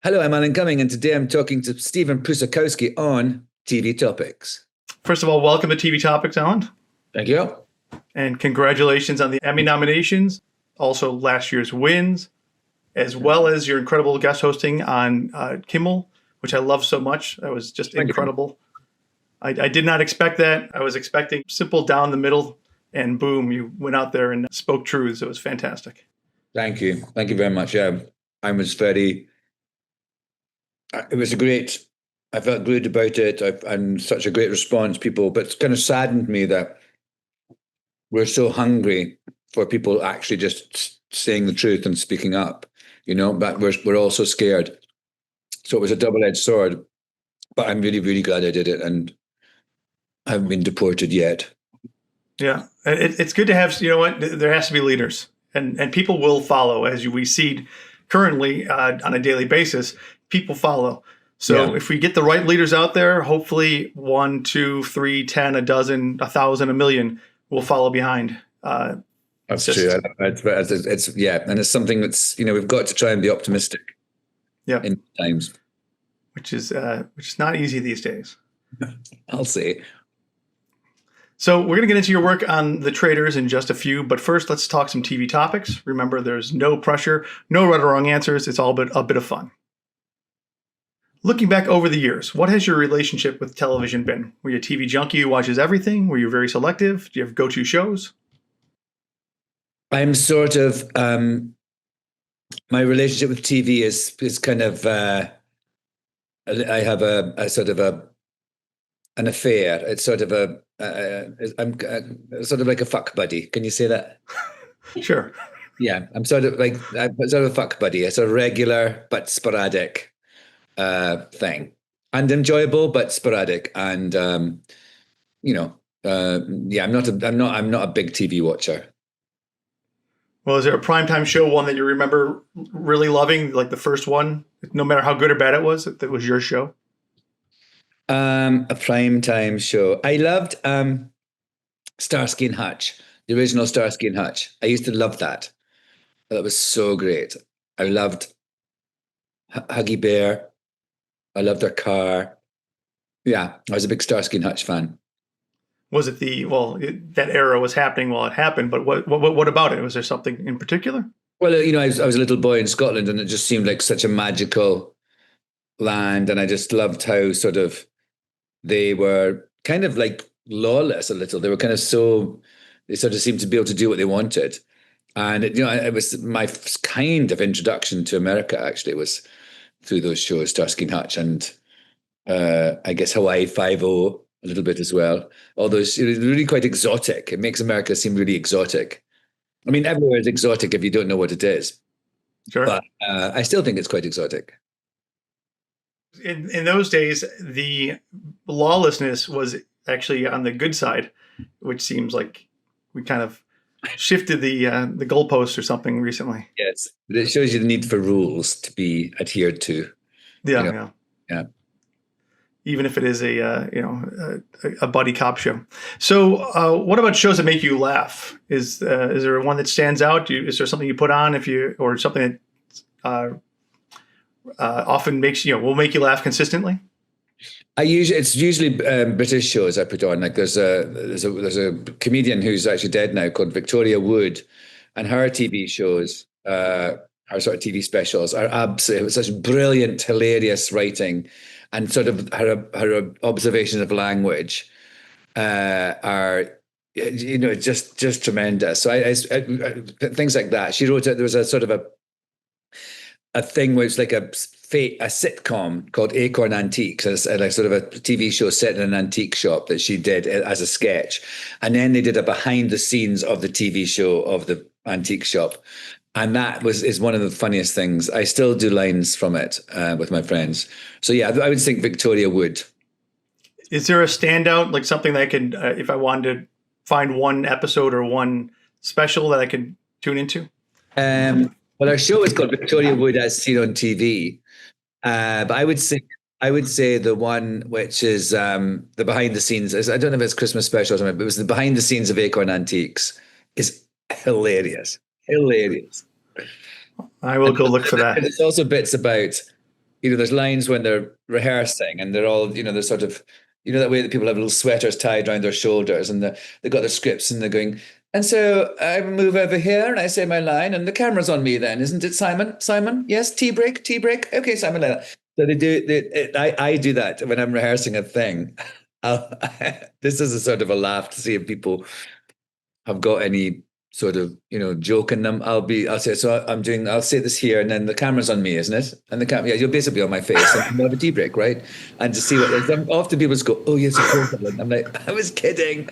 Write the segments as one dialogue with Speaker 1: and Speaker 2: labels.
Speaker 1: Hello, I'm Alan Cumming, and today I'm talking to Stephen Prusakowski on TV topics.
Speaker 2: First of all, welcome to TV Topics, Alan.
Speaker 1: Thank you.
Speaker 2: And congratulations on the Emmy nominations, also last year's wins, as well as your incredible guest hosting on Kimmel, which I love so much. That was just incredible. I did not expect that. I was expecting simple down the middle, and boom, you went out there and spoke truths. It was fantastic.
Speaker 1: Thank you. Thank you very much. Yeah, I was very... It was I felt good about it, and such a great response, people. But it's kind of saddened me that we're so hungry for people actually just saying the truth and speaking up, but we're all so scared. So it was a double-edged sword, but I'm really, really glad I did it, and I haven't been deported yet.
Speaker 2: Yeah, it's good to have, there has to be leaders, and people will follow, as we see currently on a daily basis. People follow. So if we get the right leaders out there, hopefully 1, 2, 3, 10, a dozen, 1,000, 1,000,000 will follow behind.
Speaker 1: That's true. It's and it's something that's we've got to try and be optimistic.
Speaker 2: Yeah,
Speaker 1: in times,
Speaker 2: which is not easy these days.
Speaker 1: I'll say.
Speaker 2: So we're going to get into your work on The Traitors in just a few, but first let's talk some TV topics. Remember, there's no pressure, no right or wrong answers. It's all a bit of fun. Looking back over the years, what has your relationship with television been? Were you a TV junkie who watches everything? Were you very selective? Do you have go-to shows?
Speaker 1: I'm sort of, my relationship with TV is kind of, I have a sort of an affair. It's sort of I'm sort of like a fuck buddy. Can you say that?
Speaker 2: Sure.
Speaker 1: Yeah, I'm sort of a fuck buddy. It's a regular but sporadic thing, and enjoyable but sporadic. And I'm not a big TV watcher.
Speaker 2: Well, is there a primetime show, one that you remember really loving, like the first one, no matter how good or bad it was, that was your show?
Speaker 1: A primetime show. I loved Starsky and Hutch, the original Starsky and Hutch. I used to love that. That was so great. I loved Huggy Bear. I loved their car. Yeah, I was a big Starsky and Hutch fan.
Speaker 2: Was it that era was happening while it happened, but what about it? Was there something in particular?
Speaker 1: Well, I was a little boy in Scotland, and it just seemed like such a magical land, and I just loved how sort of they were kind of like lawless a little. They were kind of they sort of seemed to be able to do what they wanted. And it was my kind of introduction to America, actually. It was through those shows, Starsky and Hutch, and I guess Hawaii Five-0 a little bit as well. Although it's really quite exotic. It makes America seem really exotic. I mean, everywhere is exotic if you don't know what it is.
Speaker 2: Sure.
Speaker 1: But I still think it's quite exotic.
Speaker 2: In those days, the lawlessness was actually on the good side, which seems like we kind of shifted the goalposts or something recently.
Speaker 1: Yes, but it shows you the need for rules to be adhered to.
Speaker 2: Yeah. Even if it is a buddy cop show. So, what about shows that make you laugh? Is there one that stands out? Is there something you put on or something that often will make you laugh consistently?
Speaker 1: It's usually British shows I put on. Like there's a comedian who's actually dead now called Victoria Wood, and her TV shows, her sort of TV specials are absolutely such brilliant, hilarious writing, and sort of her observation of language are just tremendous. So I things like that. She wrote it. There was a sort of a thing where it's like a sitcom called Acorn Antiques, and it's like sort of a TV show set in an antique shop that she did as a sketch, and then they did a behind the scenes of the TV show of the antique shop, and that is one of the funniest things. I still do lines from it with my friends. So yeah, I would think Victoria Wood.
Speaker 2: Is there a standout, like something that I could, if I wanted to find one episode or one special that I could tune into?
Speaker 1: Well, our show is called Victoria Wood as Seen on TV. But I would say the one which is the behind the scenes. I don't know if it's Christmas special or something, but it was the behind the scenes of Acorn Antiques. Is hilarious.
Speaker 2: I will go look for that.
Speaker 1: There's also bits about, there's lines when they're rehearsing and they're all, they're sort of, that way that people have little sweaters tied around their shoulders and they've got their scripts and they're going, and so I move over here and I say my line and the camera's on me then, isn't it, Simon? Simon? Yes, tea break, tea break. Okay, Simon, like that. So I do that when I'm rehearsing a thing. This is a sort of a laugh to see if people have got any sort of, joke in them. I'll say, so I'll say this here and then the camera's on me, isn't it? And the camera, yeah, you'll basically be on my face and we'll have a tea break, right? And to see what, often people just go, oh yes, of course. I'm like, I was kidding.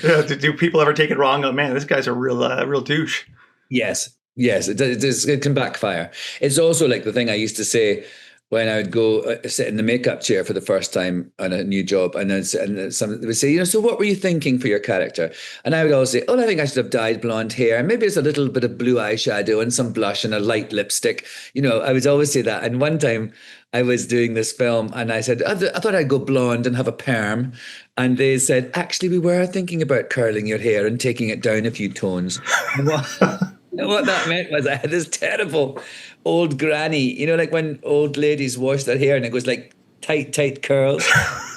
Speaker 2: Yeah, do people ever take it wrong? Oh man, this guy's a real douche.
Speaker 1: Yes, it can backfire. It's also like the thing I used to say when I would go sit in the makeup chair for the first time on a new job, and then someone would say, so what were you thinking for your character? And I would always say, I think I should have dyed blonde hair, and maybe it's a little bit of blue eyeshadow and some blush and a light lipstick. I would always say that. And one time I was doing this film, and I said, I thought I'd go blonde and have a perm. And they said, actually, we were thinking about curling your hair and taking it down a few tones. What that meant was I had this terrible old granny, like when old ladies wash their hair and it goes like tight curls.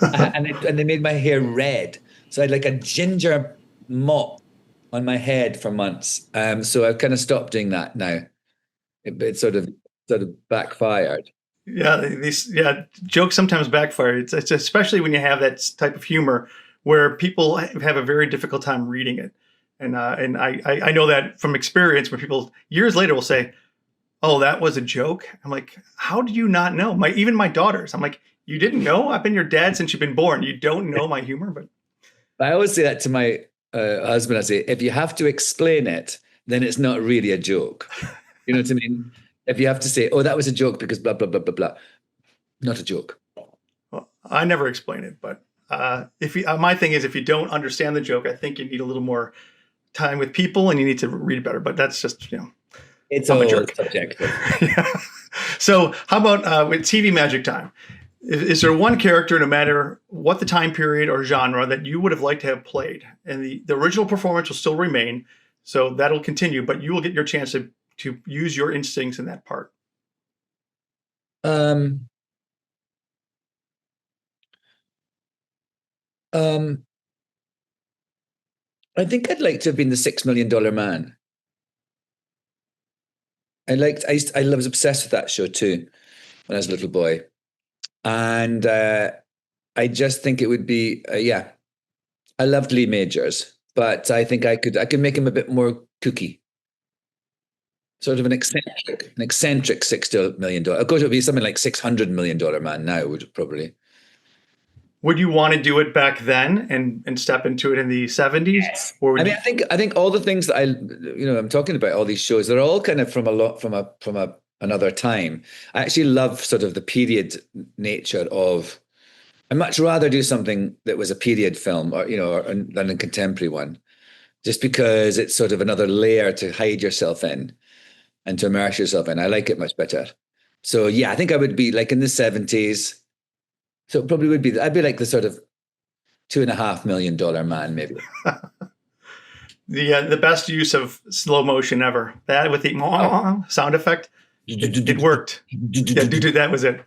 Speaker 1: and they made my hair red. So I had like a ginger mop on my head for months. So I've kind of stopped doing that now. It sort of backfired.
Speaker 2: Yeah, jokes sometimes backfire. It's especially when you have that type of humor where people have a very difficult time reading it. And I know that from experience where people years later will say, oh, that was a joke. I'm like, how do you not know? Even my daughters, I'm like, you didn't know? I've been your dad since you've been born. You don't know my humor? But
Speaker 1: I always say that to my husband. I say, if you have to explain it, then it's not really a joke. You know what I mean? If you have to say, oh, that was a joke because blah, blah, blah, blah, blah. Not a joke.
Speaker 2: Well, I never explain it. But my thing is, if you don't understand the joke, I think you need a little more time with people and you need to read better. But that's just,
Speaker 1: it's all subjective.
Speaker 2: Yeah. So how about with TV Magic Time? Is there one character, no matter what the time period or genre, that you would have liked to have played? And the original performance will still remain, so that'll continue, but you will get your chance to use your instincts in that part.
Speaker 1: I think I'd like to have been the $6 Million Man. I was obsessed with that show too when I was a little boy. And I just think it would be, I loved Lee Majors, but I think I could make him a bit more kooky. Sort of an eccentric $6 million. Of course, it would be something like $600 million man now, would probably.
Speaker 2: Would you want to do it back then and step into it in the 70s?
Speaker 1: Yes. Or I think all the things that I'm talking about, all these shows, they're all kind of from another time. I actually love sort of the period nature of. I'd much rather do something that was a period film, than a contemporary one, just because it's sort of another layer to hide yourself in and to immerse yourself in. I like it much better. So yeah, I think I would be like in the 70s. So it probably would be, I'd be like the sort of $2.5 million man, maybe.
Speaker 2: The best use of slow motion ever. That with the sound effect, it worked. Yeah, that was it.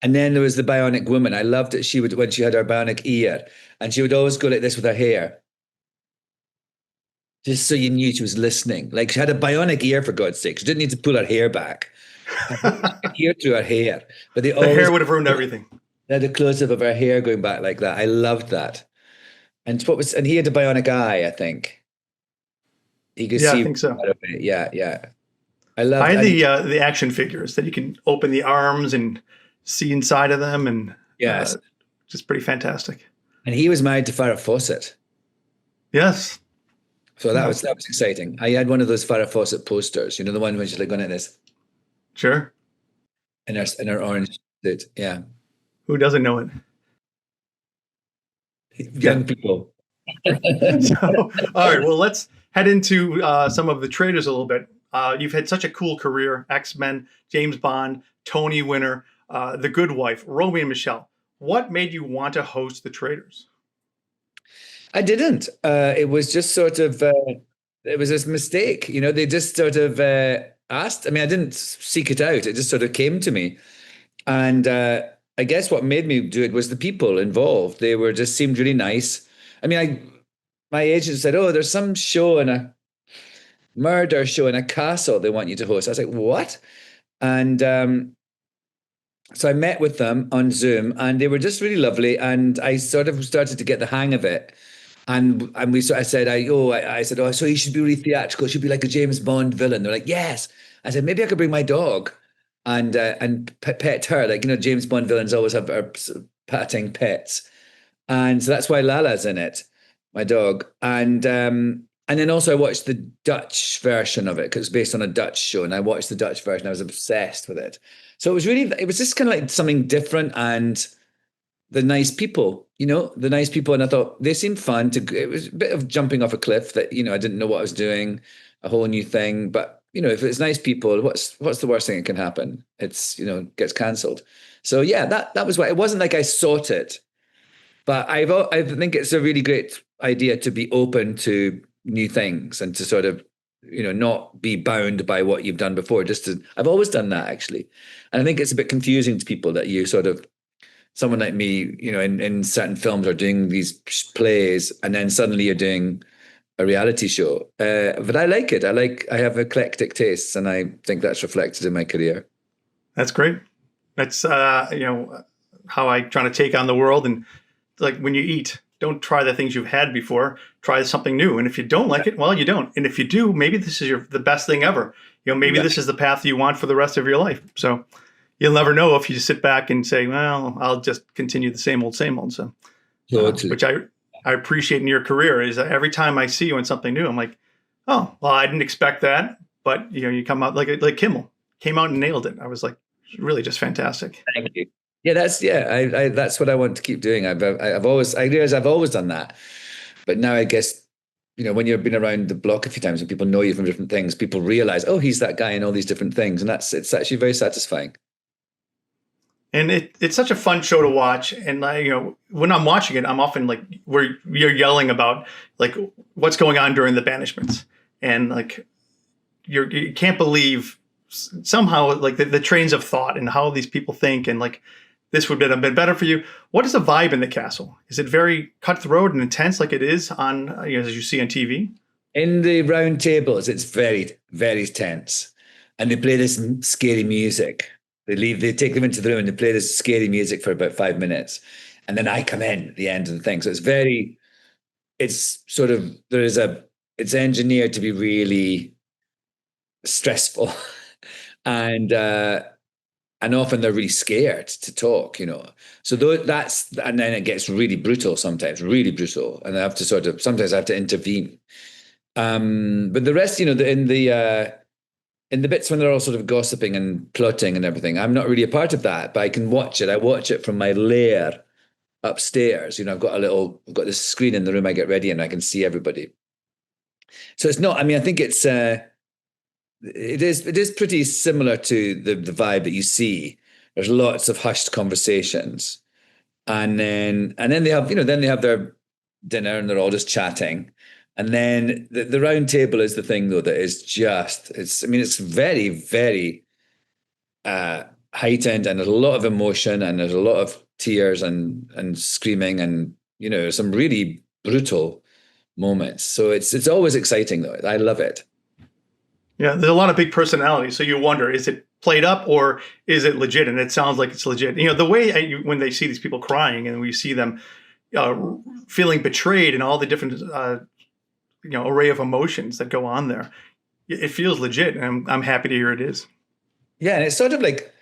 Speaker 1: And then there was the Bionic Woman. I loved it. She would, when she had her bionic ear, and she would always go like this with her hair, just so you knew she was listening. Like she had a bionic ear, for God's sake. She didn't need to pull her hair back. Ear through her hair, but the
Speaker 2: hair would have ruined everything.
Speaker 1: They had a close-up of her hair going back like that. I loved that. And he had a bionic eye, I think. He could see.
Speaker 2: I think so.
Speaker 1: Yeah.
Speaker 2: I had the action figures that you can open the arms and see inside of them, and
Speaker 1: yes,
Speaker 2: just pretty fantastic.
Speaker 1: And he was married to Farrah Fawcett.
Speaker 2: Yes.
Speaker 1: So that was exciting. I had one of those Farrah Fawcett posters. The one when she's like going at this.
Speaker 2: Sure.
Speaker 1: In her orange suit. Yeah.
Speaker 2: Who doesn't know it?
Speaker 1: Young people.
Speaker 2: So, all right. Well, let's head into some of the traitors a little bit. You've had such a cool career: X-Men, James Bond, Tony winner, The Good Wife, Romeo and Michelle. What made you want to host the Traitors?
Speaker 1: I didn't. It was just sort of. It was this mistake. They just sort of. asked. I mean, I didn't seek it out. It just sort of came to me. And I guess what made me do it was the people involved. They were just seemed really nice. I mean, my agent said, "Oh, there's some show in a murder show in a castle they want you to host." I was like, "What?" And so I met with them on Zoom, and they were just really lovely. And I sort of started to get the hang of it. And we sort I said, I said, oh, so you should be really theatrical. It should be like a James Bond villain. They're like, yes. I said, maybe I could bring my dog and pet her. Like, James Bond villains always have are patting pets. And so that's why Lala's in it, my dog. And then also I watched the Dutch version of it because it's based on a Dutch show. And I watched the Dutch version. I was obsessed with it. So it was just kind of like something different, and the nice people, the nice people. And I thought they seemed fun it was a bit of jumping off a cliff that, I didn't know what I was doing, a whole new thing. But, if it's nice people, what's the worst thing that can happen? It's, gets cancelled. So yeah, that was why. It wasn't like I sought it, but I think it's a really great idea to be open to new things and to sort of, not be bound by what you've done before. I've always done that, actually. And I think it's a bit confusing to people that you sort of, someone like me, in certain films are doing these plays and then suddenly you're doing a reality show. But I like it. I have eclectic tastes, and I think that's reflected in my career.
Speaker 2: That's great. That's, how I try to take on the world. And like when you eat, don't try the things you've had before. Try something new. And if you don't like it, well, you don't. And if you do, maybe this is the best thing ever. Maybe this is the path you want for the rest of your life. So you'll never know if you just sit back and say, well, I'll just continue the same old, same old. So, which I appreciate in your career is that every time I see you in something new, I'm like, oh, well, I didn't expect that. But, you come out like Kimmel came out and nailed it. I was like, really just fantastic.
Speaker 1: Thank you. Yeah, that's what I want to keep doing. I realize I've always done that. But now I guess, when you've been around the block a few times and people know you from different things, people realize, oh, he's that guy in all these different things. And it's actually very satisfying.
Speaker 2: And it's such a fun show to watch. And when I'm watching it, I'm often like where you're yelling about like what's going on during the banishments. And like you can't believe somehow like the trains of thought and how these people think, and like this would have been better for you. What is the vibe in the castle? Is it very cutthroat and intense like it is on as you see on TV?
Speaker 1: In the round tables, it's very, very tense. And they play this scary music. They take them into the room and they play this scary music for about 5 minutes. And then I come in at the end of the thing. So it's engineered to be really stressful. And often they're really scared to talk, So and then it gets really brutal sometimes, really brutal. And I have to sometimes I have to intervene. But the rest, in the bits when they're all sort of gossiping and plotting and everything, I'm not really a part of that, but I can watch it. I watch it from my lair upstairs. I've got this screen in the room I get ready in, and I can see everybody. So it's not, I think it is pretty similar to the vibe that you see. There's lots of hushed conversations. And then they have, then they have their dinner and they're all just chatting. And then the round table is the thing, though, that is it's very, very heightened, and there's a lot of emotion, and there's a lot of tears and screaming, and, some really brutal moments. So it's always exciting, though. I love it.
Speaker 2: Yeah, there's a lot of big personalities. So you wonder, is it played up or is it legit? And it sounds like it's legit. The way when they see these people crying and we see them feeling betrayed and all the different array of emotions that go on there, it feels legit, and I'm happy to hear it is.
Speaker 1: Yeah, and it's sort of like,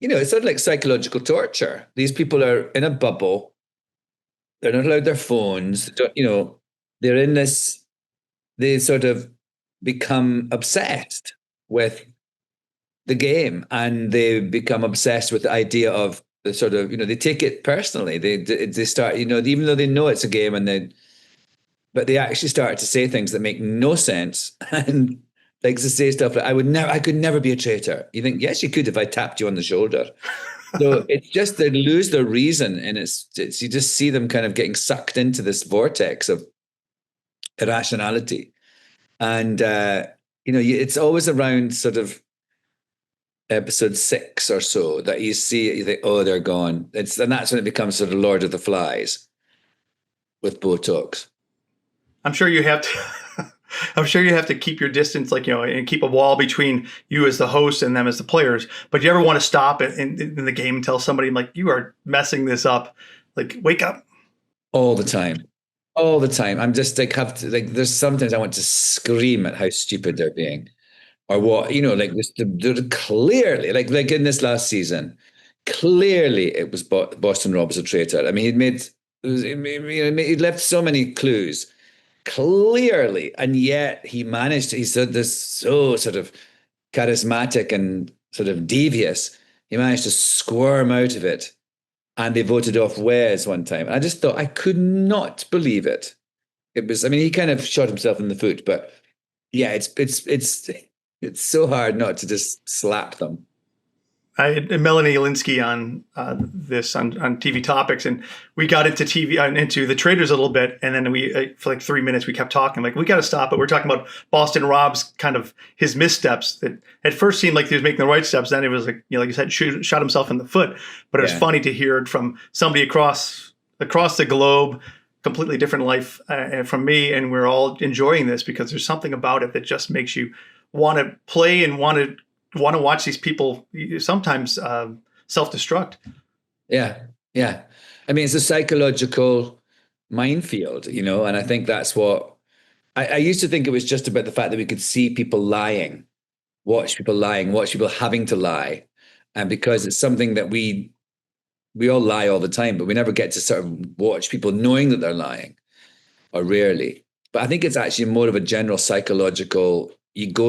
Speaker 1: it's sort of like psychological torture. These people are in a bubble. They're not allowed their phones. They're in this. They sort of become obsessed with the game, and they become obsessed with the idea of the sort of, they take it personally. They start, even though they know it's a game, but they actually start to say things that make no sense, and like to say stuff like, I could never be a traitor. You think, yes, you could if I tapped you on the shoulder. So it's just they lose their reason, and it's you just see them kind of getting sucked into this vortex of irrationality. And it's always around sort of episode 6 or so that you see it, you think, oh, they're gone. And that's when it becomes sort of Lord of the Flies with Botox.
Speaker 2: I'm sure you have to. I'm sure you have to keep your distance, like, and keep a wall between you as the host and them as the players. But you ever want to stop it in the game and tell somebody, like, you are messing this up, like, wake up?
Speaker 1: All the time. All the time. I'm just like, there's sometimes I want to scream at how stupid they're being. Or what, like this, they're clearly, like in this last season, clearly it was Boston Rob was a traitor. I mean, he'd left so many clues, clearly, and yet he's this so sort of charismatic and sort of devious. He managed to squirm out of it, and they voted off Wes one time. And I just thought, I could not believe it. It was, I mean, he kind of shot himself in the foot, but yeah, it's so hard not to just slap them.
Speaker 2: I had Melanie Alinsky on this on TV Topics, and we got into into the Traitors a little bit, and then we for like 3 minutes we kept talking, like, we got to stop it. We're talking about Boston Rob's kind of his missteps that at first seemed like he was making the right steps, then it was like, like you said, shot himself in the foot. But it was funny to hear it from somebody across the globe, completely different life from me, and we're all enjoying this because there's something about it that just makes you want to play and want to watch these people sometimes self-destruct.
Speaker 1: Yeah. I mean, it's a psychological minefield, and I think that's what I used to think it was just about the fact that we could see people lying, watch people having to lie. And because it's something that we all lie all the time, but we never get to sort of watch people knowing that they're lying, or rarely. But I think it's actually more of a general psychological, you go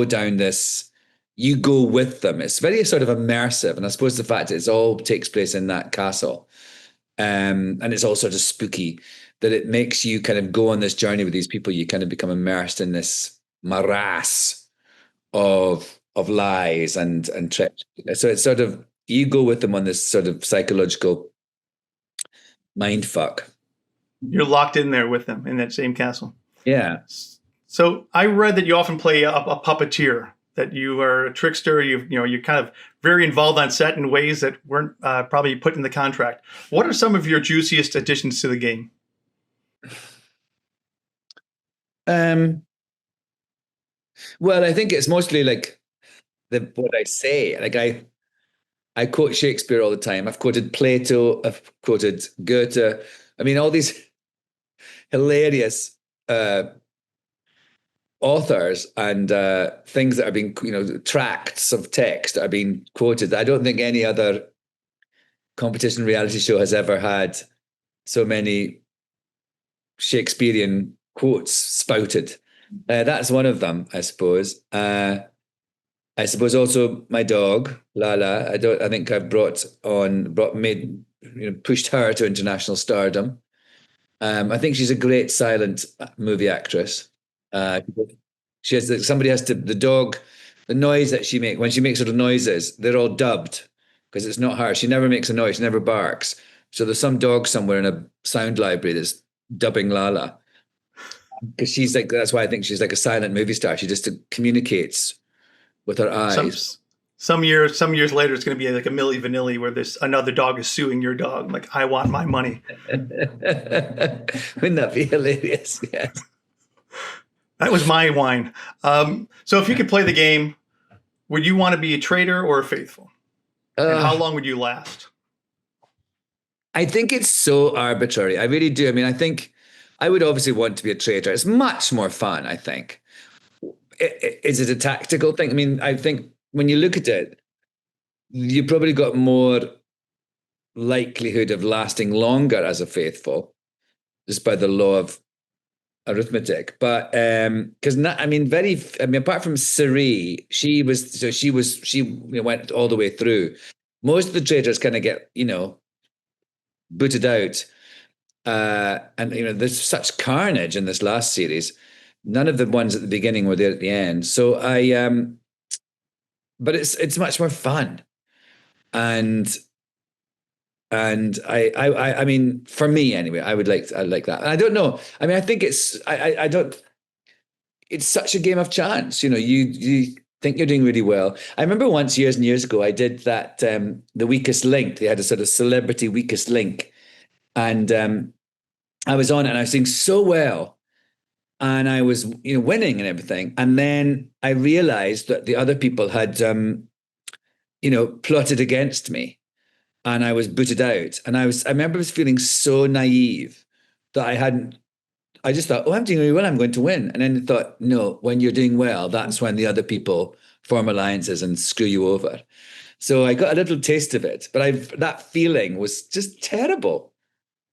Speaker 1: with them. It's very sort of immersive. And I suppose the fact that it all takes place in that castle, and it's all sort of spooky, that it makes you kind of go on this journey with these people. You kind of become immersed in this morass of lies and tricks. So it's sort of, you go with them on this sort of psychological mind fuck.
Speaker 2: You're locked in there with them in that same castle.
Speaker 1: Yeah.
Speaker 2: So I read that you often play a puppeteer, that you are a trickster. You're kind of very involved on set in ways that weren't probably put in the contract. What are some of your juiciest additions to the game?
Speaker 1: Well, I think it's mostly like what I say. Like I quote Shakespeare all the time. I've quoted Plato. I've quoted Goethe. I mean, all these hilarious authors and things that are being, tracts of text that are being quoted. I don't think any other competition reality show has ever had so many Shakespearean quotes spouted. That's one of them, I suppose. I suppose also my dog Lala. I think I've pushed her to international stardom. I think she's a great silent movie actress. The dog, the noise that she makes, when she makes little noises, they're all dubbed because it's not her. She never makes a noise, she never barks. So there's some dog somewhere in a sound library that's dubbing Lala. Because that's why I think she's like a silent movie star. She just communicates with her eyes.
Speaker 2: Some years later, it's going to be like a Milli Vanilli where another dog is suing your dog. Like, I want my money.
Speaker 1: Wouldn't that be hilarious? Yes.
Speaker 2: That was my wine. So if you could play the game, would you want to be a traitor or a faithful? And how long would you last?
Speaker 1: I think it's so arbitrary. I really do. I mean, I think I would obviously want to be a traitor. It's much more fun, I think. Is it a tactical thing? I mean, I think when you look at it, you probably got more likelihood of lasting longer as a faithful, just by the law of arithmetic. But because apart from Siri, she went all the way through. Most of the traitors kind of get booted out, and there's such carnage in this last series. None of the ones at the beginning were there at the end. So but it's much more fun, and I mean, for me anyway, I like that. And I don't know. I mean, I think I don't. it's such a game of chance. You think you're doing really well. I remember once years and years ago, I did that the weakest link. They had a sort of celebrity weakest link, and I was on it, and I was doing so well, and I was winning and everything. And then I realized that the other people had plotted against me, and I was booted out. And I remember I was feeling so naive that I just thought, oh, I'm doing really well, I'm going to win. And then I thought, no, when you're doing well, that's when the other people form alliances and screw you over. So I got a little taste of it, but that feeling was just terrible.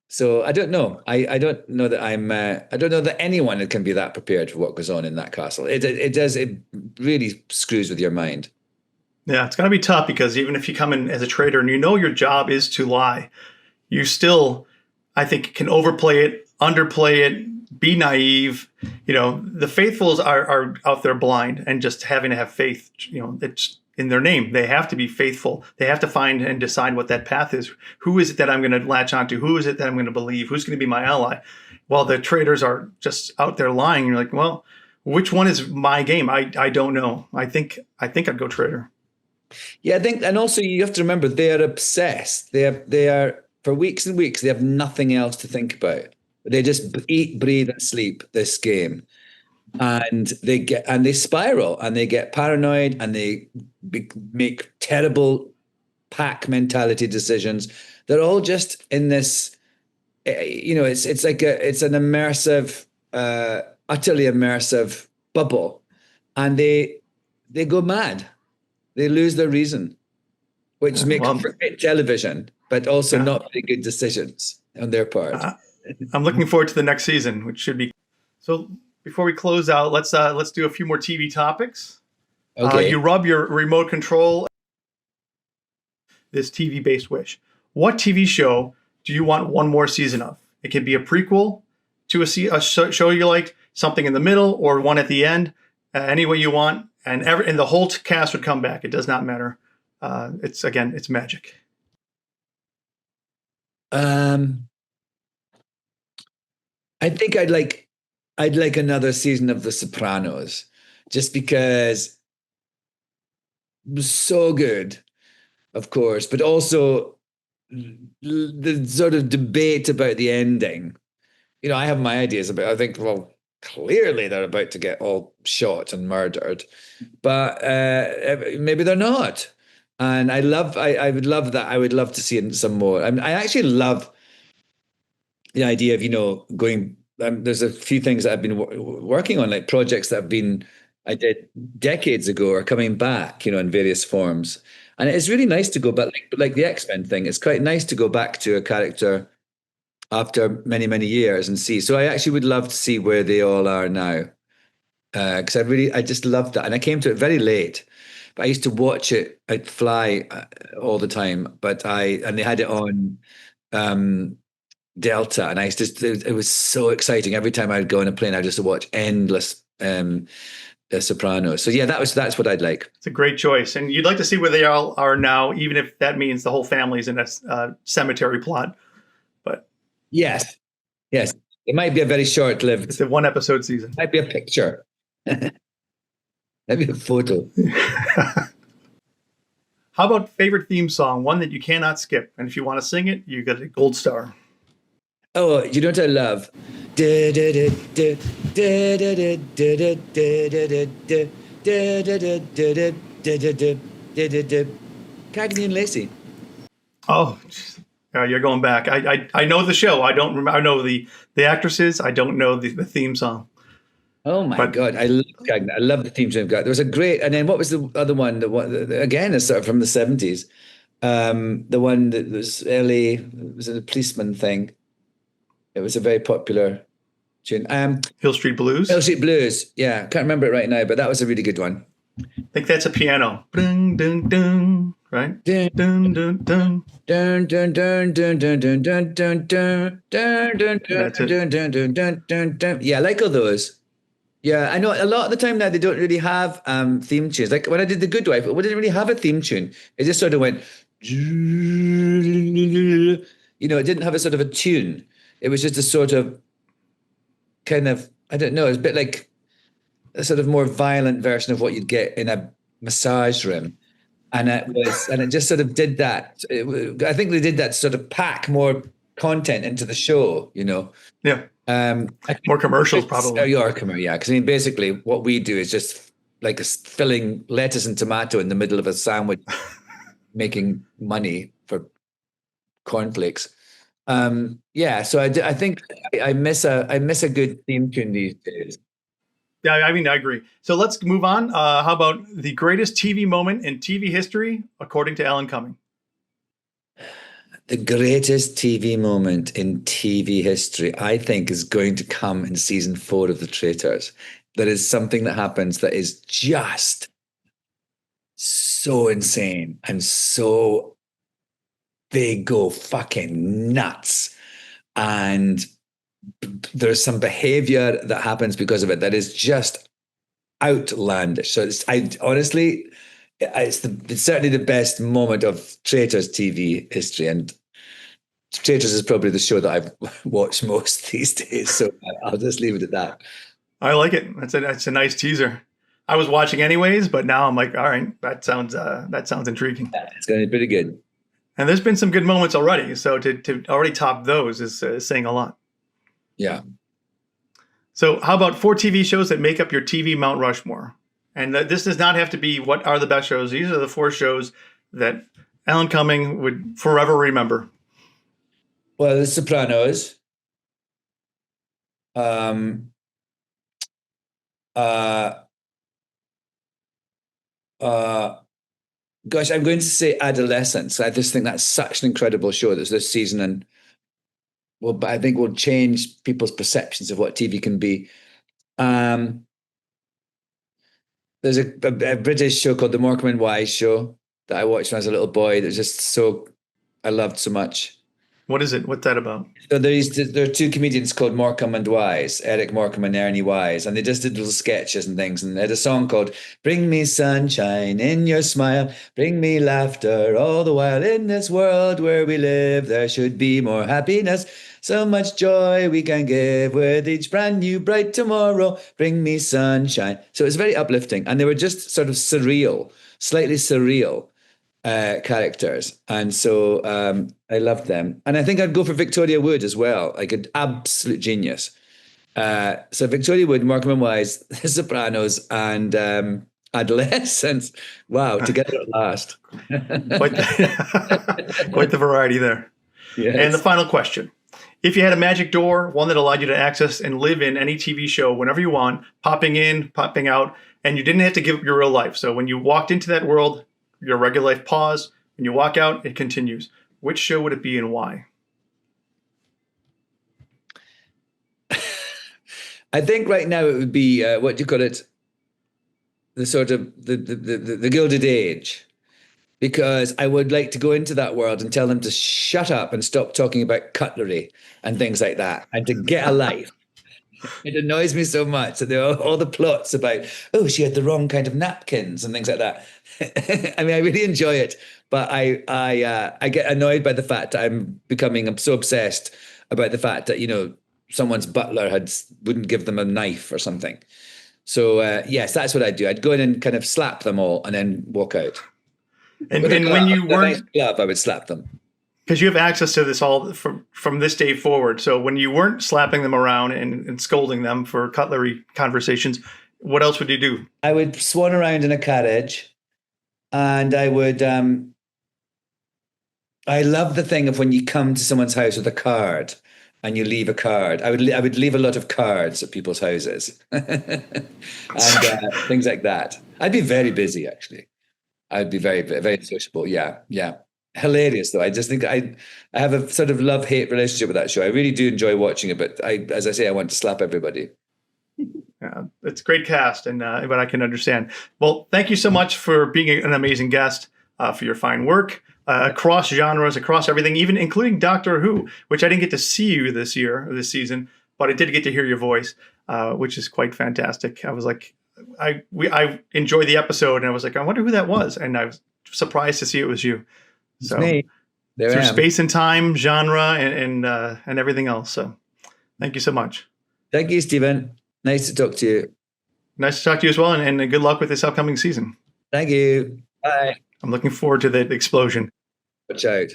Speaker 1: So I don't know. I don't know that I don't know that anyone can be that prepared for what goes on in that castle. It really screws with your mind.
Speaker 2: Yeah, it's going to be tough because even if you come in as a traitor and your job is to lie, you still, I think, can overplay it, underplay it, be naive. The faithfuls are out there blind and just having to have faith. It's in their name. They have to be faithful. They have to find and decide what that path is. Who is it that I'm going to latch onto? Who is it that I'm going to believe? Who's going to be my ally? While the traitors are just out there lying. You're like, well, which one is my game? I don't know. I think I'd go traitor.
Speaker 1: Yeah, I think, and also you have to remember they are obsessed. They are for weeks and weeks. They have nothing else to think about. They just eat, breathe, and sleep this game, and they spiral and they get paranoid and they make terrible pack mentality decisions. They're all just in this. It's like it's an immersive, utterly immersive bubble, and they go mad. They lose their reason, which makes for great television, but also not very good decisions on their part.
Speaker 2: I'm looking forward to the next season, which should be. So before we close out, let's do a few more TV topics.
Speaker 1: Okay.
Speaker 2: You rub your remote control. This TV-based wish. What TV show do you want one more season of? It could be a prequel to a show you liked, something in the middle, or one at the end. Any way you want. And the whole cast would come back. It does not matter. It's magic.
Speaker 1: I think I'd like another season of The Sopranos, just because it was so good, of course, but also the sort of debate about the ending. I have my ideas about it. I think, well, clearly they're about to get all shot and murdered, but maybe they're not. And I would love that. I would love to see some more. I actually love the idea of going. There's a few things that I've been working on, like projects that I did decades ago, are coming back, in various forms. And it's really nice to go back, like the X-Men thing. It's quite nice to go back to a character after many, many years and see. So I actually would love to see where they all are now, because I just loved that. And I came to it very late, but I used to watch it. I'd fly all the time, and they had it on Delta, and it was so exciting. Every time I'd go on a plane, I'd just watch endless Sopranos. So yeah, that's what I'd like.
Speaker 2: It's a great choice, and you'd like to see where they all are now, even if that means the whole family's in a cemetery plot. But
Speaker 1: yes, it might be a very short-lived.
Speaker 2: It's a one-episode season.
Speaker 1: Might be a picture. Maybe a photo.
Speaker 2: How about favorite theme song? One that you cannot skip, and if you want to sing it, you get a gold star.
Speaker 1: Oh, you know what I love? Cagney and Lacey.
Speaker 2: Oh, you're going back. I know the show. I don't remember. I know the actresses. I don't know the theme song.
Speaker 1: Oh my God, I love Cagney. I love the theme song. There was a great, and then what was the other one? Again, is sort of from the 70s. The one that was early, it was a policeman thing. It was a very popular tune.
Speaker 2: Hill Street Blues?
Speaker 1: Hill Street Blues. Yeah, can't remember it right now, but that was a really good one.
Speaker 2: I think that's a piano. Dun, dun, dun, right? Dun, dun, dun, dun.
Speaker 1: Dun, dun, dun, dun, dun, dun, dun, dun, dun, dun, dun, dun, dun, dun, dun, dun. Yeah, I like all those. Yeah, I know a lot of the time now they don't really have theme tunes. Like when I did The Good Wife, it didn't really have a theme tune. It just sort of went, it didn't have a sort of a tune. It was just a sort of kind of, I don't know, it's a bit like a sort of more violent version of what you'd get in a massage room. And it just sort of did that. I think they did that to sort of pack more content into the show, you know.
Speaker 2: Yeah.
Speaker 1: I think
Speaker 2: More commercials, probably.
Speaker 1: yeah, because I mean, basically, what we do is just like filling lettuce and tomato in the middle of a sandwich, making money for cornflakes. Yeah, so I think I miss a good theme tune these days.
Speaker 2: Yeah, I mean, I agree. So let's move on. How about the greatest TV moment in TV history, according to Alan Cumming?
Speaker 1: The greatest TV moment in TV history, I think, is going to come in season 4 of The Traitors. There is something that happens that is just so insane and so they go fucking nuts. And there's some behavior that happens because of it that is just outlandish. So it's certainly the best moment of Traitors TV history. And Traitors is probably the show that I've watched most these days. So I'll just leave it at that.
Speaker 2: I like it. That's a nice teaser. I was watching anyways, but now I'm like, all right, that sounds intriguing.
Speaker 1: Yeah, it's going to be pretty good.
Speaker 2: And there's been some good moments already. So to already top those is saying a lot.
Speaker 1: Yeah.
Speaker 2: So how about 4 TV shows that make up your TV Mount Rushmore? And this does not have to be what are the best shows. These are the 4 shows that Alan Cumming would forever remember.
Speaker 1: Well, The Sopranos. Gosh, I'm going to say Adolescence. I just think that's such an incredible show that's this season, and well, I think will change people's perceptions of what TV can be. There's a British show called The Morecambe and Wise Show that I watched when I was a little boy. That was just I loved so much.
Speaker 2: What is it? What's that about?
Speaker 1: So there are 2 comedians called Morecambe and Wise, Eric Morecambe and Ernie Wise, and they just did little sketches and things. And they had a song called "Bring Me Sunshine in Your Smile, Bring Me Laughter all the while. In this world where we live, there should be more happiness. So much joy we can give with each brand new bright tomorrow. Bring me sunshine." So it's very uplifting, and they were just sort of surreal, slightly surreal characters, and so I loved them. And I think I'd go for Victoria Wood as well, like an absolute genius. So Victoria Wood, Morecambe and Wise, The Sopranos, and Adolescence. Wow, together at last.
Speaker 2: Quite the variety there.
Speaker 1: Yes.
Speaker 2: And the final question. If you had a magic door, one that allowed you to access and live in any TV show whenever you want, popping in, popping out, and you didn't have to give up your real life. So when you walked into that world, your regular life paused. When you walk out, it continues. Which show would it be and why?
Speaker 1: I think right now it would be what do you call it? The sort of the Gilded Age, because I would like to go into that world and tell them to shut up and stop talking about cutlery and things like that, and to get a life. It annoys me so much that there are all the plots about, oh, she had the wrong kind of napkins and things like that. I mean, I really enjoy it, but I get annoyed by the fact that I'm becoming so obsessed about the fact that, you know, someone's butler wouldn't give them a knife or something. So yes, that's what I'd do. I'd go in and kind of slap them all and then walk out.
Speaker 2: And when you weren't
Speaker 1: glove, I would slap them.
Speaker 2: Because you have access to this all from this day forward. So when you weren't slapping them around and scolding them for cutlery conversations, what else would you do?
Speaker 1: I would swan around in a carriage, and I would. I love the thing of when you come to someone's house with a card and you leave a card. I would leave a lot of cards at people's houses and things like that. I'd be very busy, actually. I'd be very, very sociable. Yeah, yeah. Hilarious, though. I just think I have a sort of love-hate relationship with that show. I really do enjoy watching it, but as I say, I want to slap everybody.
Speaker 2: Yeah, it's a great cast, but I can understand. Well, thank you so much for being an amazing guest, for your fine work across genres, across everything, even including Doctor Who, which I didn't get to see you this season, but I did get to hear your voice, which is quite fantastic. I was like, I enjoyed the episode, and I was like, I wonder who that was, and I was surprised to see it was you.
Speaker 1: So me.
Speaker 2: Through space and time, genre, and everything else. So thank you so much.
Speaker 1: Thank you, Stephen. Nice to talk to you.
Speaker 2: Nice to talk to you as well, and good luck with this upcoming season.
Speaker 1: Thank you. Bye.
Speaker 2: I'm looking forward to the explosion.
Speaker 1: Watch out.